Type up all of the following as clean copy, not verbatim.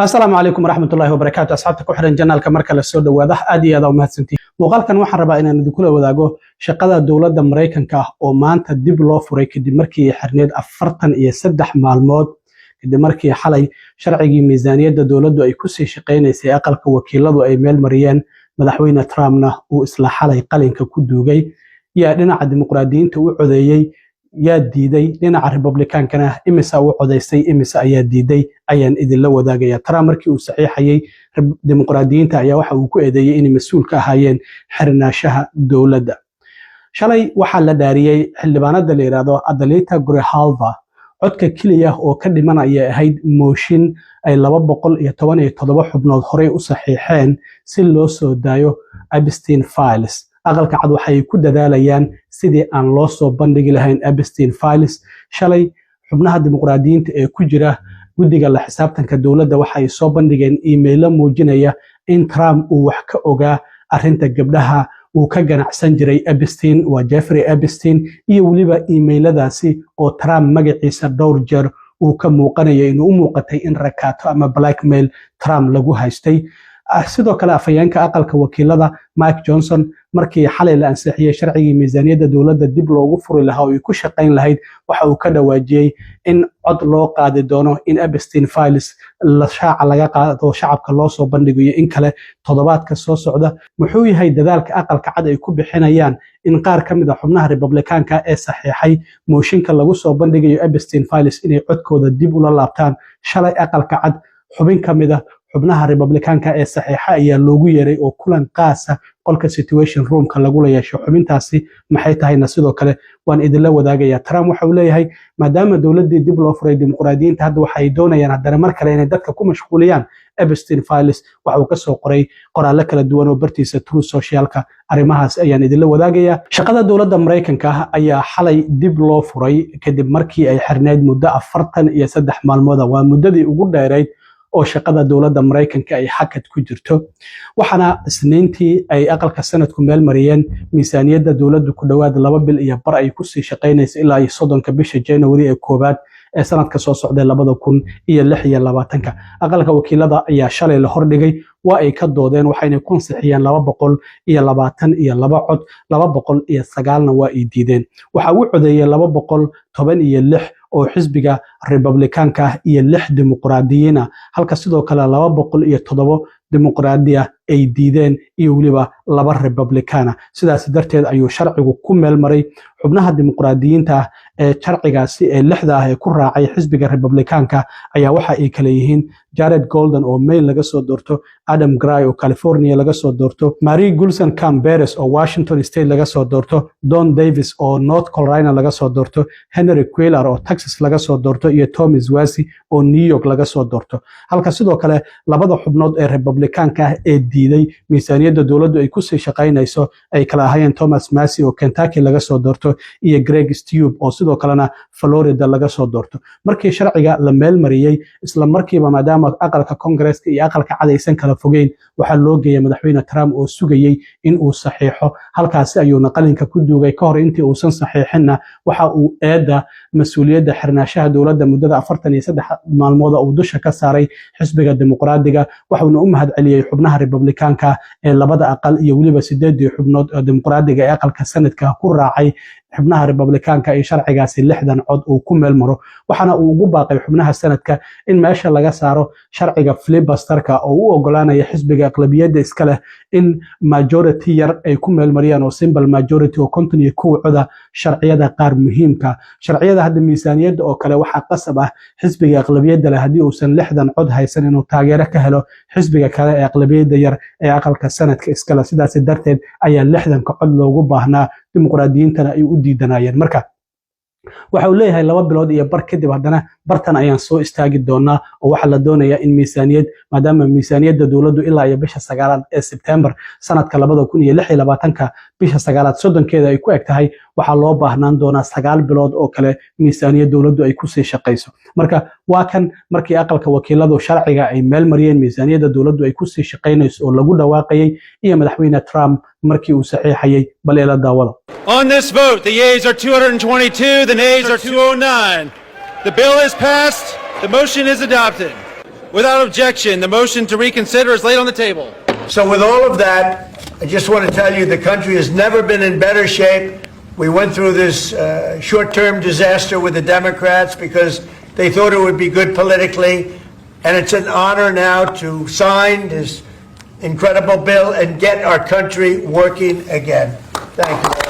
السلام عليكم ورحمة الله وبركاته. أصحابتك وحرن جنالك مركز السود وواضح أدي هذا ومهتسنتي muuqaalkan waxaan rabaa inaan idinku wadaago shaqada dawladda Mareykanka ah oo maanta dib loo furay kadib markii xirneed 43 maalmood kadib markii xalay sharcigii miisaaniyadda dawladdu ay ku sii shaqeynaysay aqalka wakiiladu ay meel mariyeen madaxweyne Trumpna uu isla xalay qalinka ku duugay yaa dhinaca dimuqraadiyiinta u codeeyay yaa diiday dhinaca Republicaankana imisa u codeysay imisa ayaa diiday ayaan idin la wadaagaya Trump markii uu saxiixayay dimuqraadiyiinta ayaa waxa uu ku eedeeyay in mas'uul ka ahaayeen xirnaashaha dawladda shalay waxa la dhaariyay xildhibaanada la yiraahdo Adalita Grijalva codka kaliya oo ka dhimanaya ahayd mooshin ay 217 xubnood hore u saxiixeen si loo soo daayo Epstein Files aqalka cad waxay ku dadaalayaan sidii aan loo soo bandhigi lahayn Epstein Files shalay xubnaha dimuqraadiyiinta ee ku jira guddiga la xisaabtanka dawladda waxay soo bandhigeen email muujinaya in Trump uu wax ka ogaa arrinta gabdhaha uu ka ganacsan jiray Epstein waa Jeffrey Epstein iyo waliba emailadaasi oo Trump magaciisa dhowr jeer uu ka muuqanayay inuu u muuqatay in rakaato ama blackmail Trump lagu haystay sidoo kale afayeenka aqalka wakiilada Mike Johnson markii xalay la ansixiyay sharcigii miisaaniyadda dawladda dib loogu furi lahaa oo ay ku shaqeyn lahayd waxa uu ka dhawaajiyay in cod loo qaadi doono in Epstein Files la shaaca laga qaado shacabka loo soo bandhigayo in kale toddobaadka soo socda muxuu yahay dadaalka aqalka cad ay ku bixinayaan in qaar ka mid ah xubnaha Republicaanka ee saxiixay mooshinka lagu soo bandhigayo Epstein Files inay codkooda dib ula laabtaan shalay aqalka cad xubin ka mid ah xubnaha Republicaanka ee saxiixa ayaa loogu yeeray oo kulan qaasa qolka situation roomka lagu leeyahay xubintaasi maxay tahayna sidoo kale waan idin la wadaagaya Trump waxa uu leeyahay maadaama dawladda dib loo furay dimuqraadiyiinta hadda waxay doonayaan haddana mar kale inay dadka ku mashquuliyaan Epstein Files waxa uu ka soo qoray qoraallo kala duwan oo bartiisa Truth Socialka arrimahaas ayaan idin la wadaagaya shaqada dawladda Mareykanka ayaa xalay dib loo furay kadib markii ay xirneed muddo 43 maalmood waa muddadii ugu dheereyd oo shaqada dawladda Mareykanka ay xakad ku jirto waxana isniintii ay aqalka sanadku meel mariyeen miisaaniyadda dawladdu ku dhawaad 2 bil iyo bar ay ku sii shaqeynayso ilaa 30 bisha January ee koobaad ee sanadka ssoo socday 2026 aqalka wakiilada ayaa shalay la hordhigay waa ay ka doodeen waxayna ku ansixiyeen 222 cod 209 waa ay diideen waxa uu codeeyay 216 oo xisbiga Republicaanka iyo 6 dimuqraadiyiin halka sidoo kale 207 dimuqraadiya ay diideen iyo waliba 2 Republicaana sidaas darteed ayuu sharcigu ku meel maray xubnaha dimuqraadiyiinta ee sharcigaasi ee 6 ah ee ku raacay xisbiga Republicaanka ayaa waxa ay kala yihiin Jared Golden oo Maine laga soo doorto Adam Gray oo California laga soo doorto Marie Gulson Camberes oo Washington State laga soo doorto Don Davis oo North Carolina laga soo doorto Henry Cuellar oo Texas laga soo doorto iyo Tom Suozzi oo New York laga soo doorto halka sidoo kale labada xubnood ee Republicaanka ee diiday miisaaniyadda dawladdu ay ku sii shaqeynayso ay kala ahaayeen Thomas Massie oo Kentucky laga soo doorto iyo Greg Steube oo sidoo kalena Florida laga soo doorto markii sharciga la meel mariyay isla markiiba maadaama aqalka Congress iyo aqalka cadaysan kala fogeyn waxa loo geeyay madaxweyne Trump oo sugayay in uu saxiixo halkaas ayuu qalinka ku duugay ka hor intii uusan saxiixinna waxa uu eeda mas'uuliyadda xirnaashaha dawladda muddada 43 maalmood oo dusha ka saaray xisbiga dimuqraadiga waxa uu u mahadceliyay xubnaha Republicaanka ee labada aqal iyo waliba 8 xubnood oo dimuqraadiga ee aqalka sanadka ku raacay xubnaha Republicaanka ee sharcigaasi 60 cod uu ku meel maro waxana uu ugu baaqay xubnaha sanadka in meesha laga saaro sharciga filibusterka oo uu ogolaanaya xisbiga aqlabiyadda iska leh in majority yar ay ku meel mariyaan oo simple majority oo 51 coda sharciyada qaar muhiimka sharciyada hadda miisaaniyadda oo kale waxa qasab ah xisbiga aqlabiyadda leh hadii uusan 60 cod haysan inuu taageero ka helo xisbiga kale ee aqlabiyadda yar ee aqalka sanadka iska leh sidaas darteed ayaa 60 cod loogu baahnaa dimuqraadiyiintana ay u diidanayeen marka waxa uu leeyahay 2 bilood iyo bar kadib haddana bartan ayaan soo istaagi doonaa oo waxa la doonayaa in miisaaniyad maadaama miisaaniyadda dawladdu ilaa iyo bisha 9 ee September sanadka 2026 bisha 9 soddonkeeda ay ku eg tahay waxa loo baahnaan doonaa 9 bilood oo kale miisaaniyadda dawladdu ay ku sii shaqeyso marka waa kan markii aqalka wakiiladu sharciga ay meel mariyeen miisaaniyadda dawladdu ay ku sii shaqeynayso oo lagu dhawaaqayay iyo madaxweyne Trump markii uu saxiixayay bal ila daawada On this vote, the yeas are 222, the nays are 209. The bill is passed. The motion is adopted. Without objection, the motion to reconsider is laid on the table. So with all of that, I just want to tell you the country has never been in better shape. We went through this short-term disaster with the Democrats because they thought it would be good politically. And it's an honor now to sign this incredible bill and get our country working again. Thank you.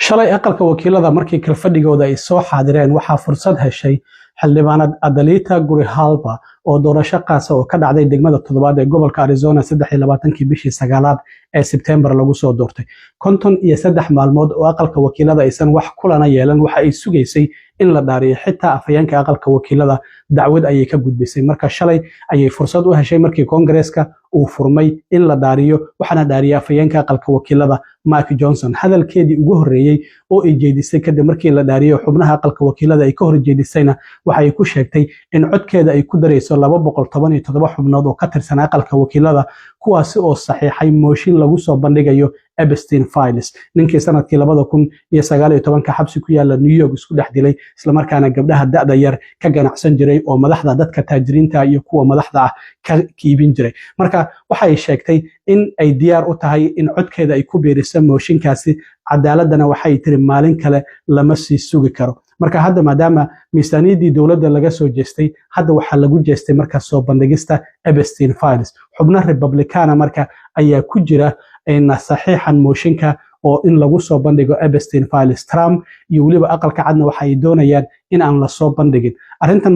shalay aqalka wakiilada markii kalfadhigooda ay soo xaadireen waxaa fursad heshay xildhibaanad Adalita Grijalva oo doorasho qaasa oo ka dhacday degmada 7 ee gobolka Arizona 23 bishii 9 ee September lagu soo doortay 53 maalmood oo aqalka wakiilada aysan wax kulana yeelan waxa ay sugaysay in la dhaariyo xitaa afayeenka aqalka wakiilada dacwad ayay ka gudbisay marka shalay ayay fursad u heshay markii Congress-ka uu furmay in la dhaariyo waxana dhaariya afayeenka aqalka wakiilada Mike Johnson hadalkeedii ugu horeeyay oo ay jeedisay kadib markii la dhaariyo xubnaha aqalka wakiilada ay ka hor jeedisayna waxa ay ku sheegtay in codkeeda ay ku dareyso 217 xubnood oo ka tirsan aqalka wakiilada kuwaasi oo saxiixay mooshin lagu soo bandhigayo Epstein Files ninkii sanadkii 2019 xabsi ku yaala New York isku dhex dilay isla markaana gabdhaha da'da yar ka ganacsan jiray oo madaxda dadka taajiriinta iyo kuwa madaxda ah ka kiibin jiray marka waxa ay sheegtay in ay diyaar u tahay in codkeeda ay ku beeriso mooshinkaasi cadaaladana waxay tiri maalin kale lama sii sugi karo marka hadda maadaama miisaaniyadii dawladda laga soo jeestay hadda waxa lagu jeestay marka soo bandhigista Epstein Files xubna Republicana marka ayaa ku jira in saxiixan mooshinka oo in lagu soo bandhigo Epstein Files Trump iyo waliba aqalka cadna waxa ay doonayaan in aan la soo bandhigin arintan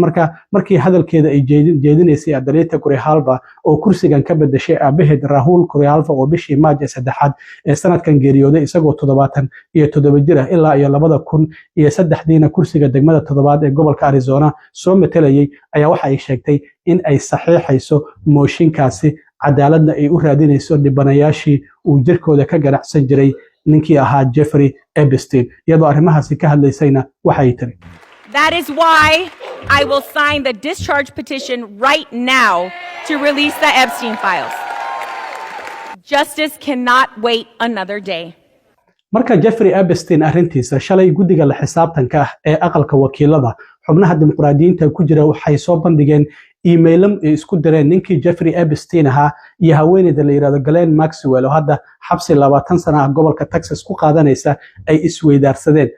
markii hadalkeeda ay jeedinaysay Adalita Grijalva oo kursigan ka bedeshay aabaheed Rahul Grijalva oo bishii Maaj ee sanadkan geeriyooday isagoo 77 jir ah ilaa iyo 2003 kursiga degmada 7 ee gobolka Arizona soo metelayay ayaa waxa ay sheegtay in ay saxiixayso mooshinkaasi cadaaladna ay u raadinayso dhibanayaashii uu jirkooda ka ganacsan jiray ninkii ahaa Jeffrey Epstein iyadoo arrimahaasi ka hadlaysayna waxay tiri That is why I will sign the discharge petition right now to release the Epstein files. Justice cannot wait another day. marka Jeffrey Epstein arrintiisa shalay guddiga la xisaabtanka ee aqalka wakiilada xubnaha dimuqraadiyiinta ku jira waxay soo bandhigeen email isku direen ninkii Jeffrey Epstein ahaa iyo haweeneyda la yiraahdo Ghislaine Maxwell oo hadda xabsi 20 sano ah gobolka Texas ku qaadanaysa ay isweydaarsadeen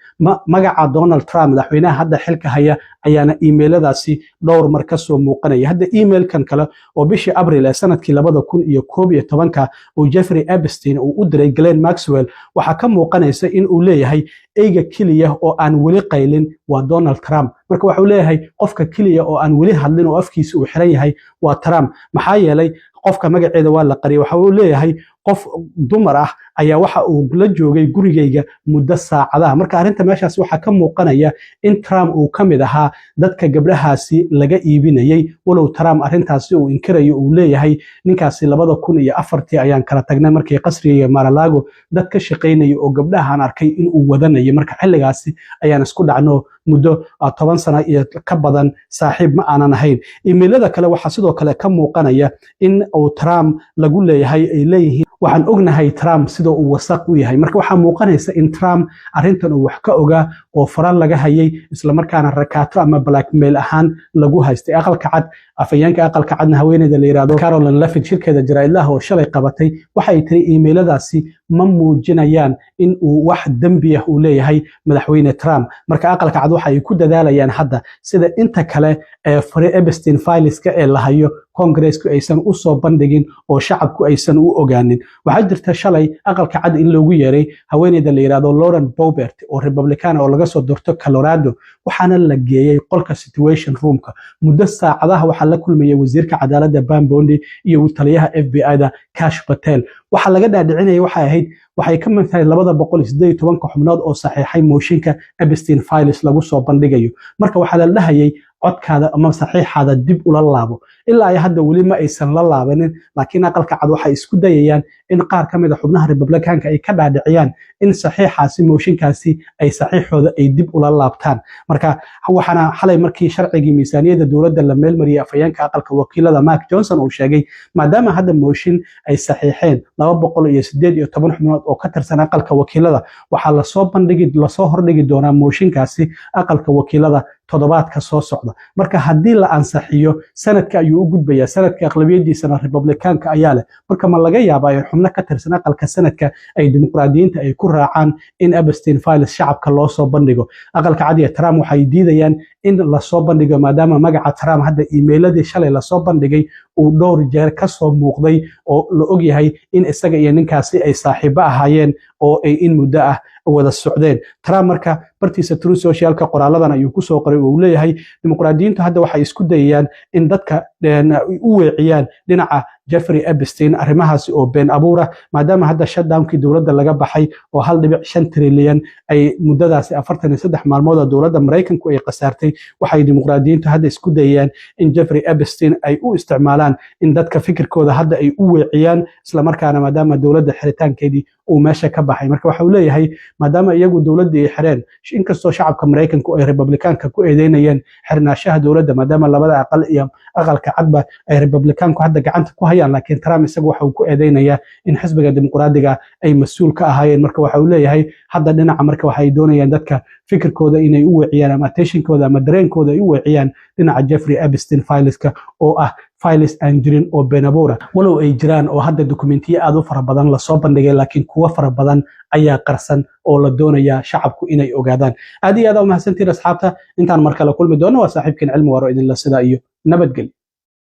magaca Donald Trump madaxweynaha hadda xilka haya ayaana emailadaasi dhowr mar ka soo muuqanaya hadda emailkan kale oo bishii Abriil ee sanadkii 2011 oo Jeffrey Epstein uu u diray Ghislaine Maxwell waxa ka muuqanaysa in uu leeyahay eyga kaliya oo aan wali qaylin waa Donald Trump marka waxa uu leeyahay qofka kaliya oo aan wali hadlin oo afkiisa uu xiran yahay waa Trump maxaa yeelay qofka magaceeda waa la qariyay waxa uu leeyahay qof dumar ah ayaa waxa uu la joogay gurigeyga muddo saacadaha marka arinta meeshaas waxa ka muuqanaya in Trump uu kamid ahaa dadka gabdhahaasi laga iibinayay walow Trump arintaasi uu inkirayo uu leeyahay ninkaasi 2004 ayaan kala tagnay markii qasriga Mar-a-Lago dad ka shaqeynay oo gabdhahan arkay in uu wadanayo marka xilligaasi ayaan isku dhacno muddo 10 sano iyo ka badan saaxiib ma aanan ahayn emailada kale waxa sidoo kale ka muuqanaya in uu Trump lagu leeyahay ay leeyihiin waxaan ognahay Trump sidoo uu wasaq u yahay marka waxa muuqanaysa in Trump arintan uu wax ka ogaa oo faran laga hayay isla markaana rakaato ama blackmail ahaan lagu haystay aqalka cad afayeenka aqalka cadna haweeneyda la yiraahdo Caroline Levitt shirkeeda jaraa'idlaha oo shalay qabatay waxa ay tiri emailadaasi ma muujinayaan in uu wax dambi ah uu leeyahay madaxweyne Trump marka aqalka cad waxa ay ku dadaalayaan hadda sida inta kale ee Epstein Files-ka ee la hayo Congress-ku aysan u soo bandhigin oo shacabku aysan u ogaanin waxa jirta shalay aqalka cad in loogu yeeray haweeneyda la yiraahdo Lauren Boebert oo Republican oo laga soo doorto Colorado waxaana la geeyay qolka situation room-ka muddo saacadaha waxa la kulmayay wasiirka cadaaladda Pam Bondi iyo taliyaha FBI-da Kash Patel waxa laga dhaadhicinayay waxay ka mid tahay 218 xubnood oo saxiixay mooshinka Epstein Files lagu soo bandhigayo marka waxa la dhahayay codkaada ama saxiixaada dib ula laabo ilaa ay hadda weli ma aysan la laabanin laakiin aqalka cad waxay isku dayayaan in qaar ka mid ah xubnaha Republicaanka ay ka dhaadhiciyaan in saxiixaasi mooshinkaasi ay saxiixooda ay dib ula laabtaan marka waxaana xalay markii sharcigii miisaaniyadda dowladda la meel mariyay afayeenka aqalka wakiilada Mark Johnson uu sheegay maadaama hadda mooshin ay saxiixeen 218 xubnood oo ka tirsan aqalka wakiilada waxaa la soo hordhigi doonaa mooshinkaasi aqalka wakiilada toddobaadka soo socda marka haddii la ansaxiyo sanadka ayuu u gudbayaa sanadka aqlabiyadiisana Republicaanka ayaa leh marka ma laga yaabaa in xubno ka tirsan aqalka sanadka ay dimuqraadiyiinta ay ku raacaan in Epstein files shacabka loo soo bandhigo aqalka cad ee Trump waxay diidayaan in la soo bandhigo maadaama magaca Trump hadda emailladii shalay la soo bandhigay uu dhowr jeer ka soo muuqday oo la og yahay in isaga iyo ninkaasi ay saaxiibo ahaayeen oo ay in muddo ah wada socdeen Trump marka bartiisa Truth Socialka qoraaladan ayuu ku soo qoray oo uu leeyahay dimuqraadiyiintu hadda waxay isku dayayaan in dadka u weeciyaan dhinaca Jeffrey Epstein arrimahaasi oo been abuura maadaama hadda shutdownkii dowladda laga baxay oo 1.5 trilyan ay muddadaasi 43 maalmood dowladda Mareykanku ay qasaartay waxay dimuqraadiyiintu hadda isku dayayaan in Jeffrey Epstein ay u isticmaalaan in dadka fikirkooda hadda ay u weeciyaan isla markaana maadaama dowladda xiritaankeedii uu meesha ka baxay marka waxa uu leeyahay maadaama iyagu dowladda ay xireen inkastoo shacabka Mareykanku ay Republicaanka ku eedeynayeen xirnaashaha dowladda maadaama labada aqal iyo aqalka cadba ay Republicaanku hadda gacanta ku hayaan laakiin Trump isagu waxa uu ku eedeynayaa in xisbiga dimuqraadiga ay mas'uul ka ahaayeen marka waxa uu leeyahay hadda dhinaca marka waxay doonayaan dadka fikirkooda inay u weeciyaan ama attentionkooda ama dareenkooda ay u weeciyaan dhinaca Jeffrey Epstein fileska oo ah files aan jirin oo been abuura walow ay jiraan oo hadda dokumentiyo aad u fara badan la soo bandhigay laakiin kuwa fara badan ayaa qarsan oo la doonaya shacabku inay ogaadaan aad iyo aad u mahadsantiin asxaabta intaan mar kale kulmi doono waa saaxiibkeen cilmi waro idin la sida iyo nabadgelyo